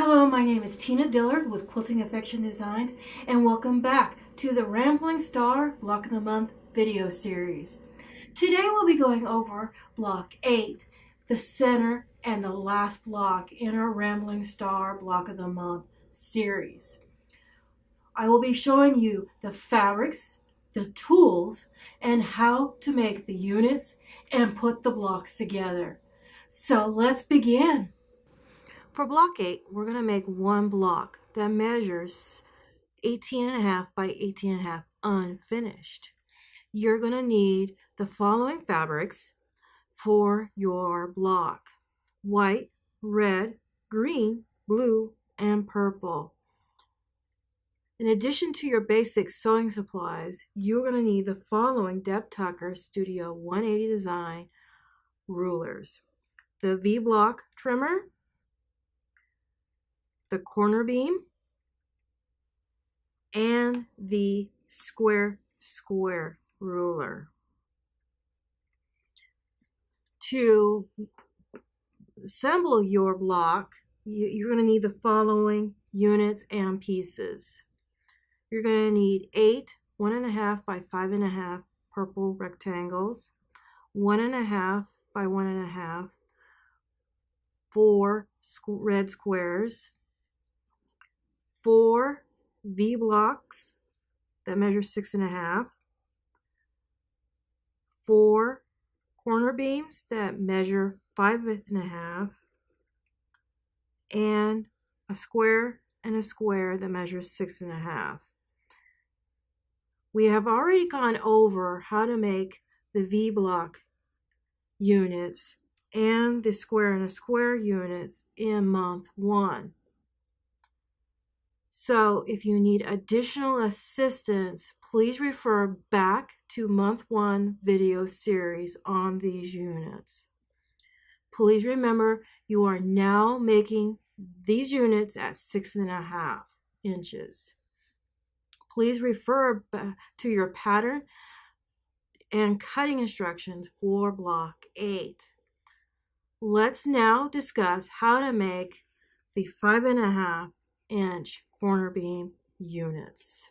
Hello, my name is Tina Dillard with Quilting Affection Designs, and welcome back to the Rambling Star Block of the Month video series. Today we'll be going over Block 8, the center and the last block in our Rambling Star Block of the Month series. I will be showing you the fabrics, the tools, and how to make the units and put the blocks together. So let's begin. For block 8, we're going to make one block that measures 18.5 by 18.5 unfinished. You're going to need the following fabrics for your block: white, red, green, blue, and purple. In addition to your basic sewing supplies, you're going to need the following Deb Tucker Studio 180 design rulers: the V-block trimmer, the corner beam, and the square ruler. To assemble your block, you're going to need the following units and pieces. You're going to need 8 1.5 by 5.5 purple rectangles, 1.5 by 1.5 4 red squares, 4 V blocks that measure 6.5, 4 corner beams that measure 5.5, and a square that measures 6.5. We have already gone over how to make the V block units and the square units in month 1. So if you need additional assistance, please refer back to month 1 video series on these units. Please remember, you are now making these units at 6.5 inches. Please refer back to your pattern and cutting instructions for block 8. Let's now discuss how to make the 5.5 inch corner beam units.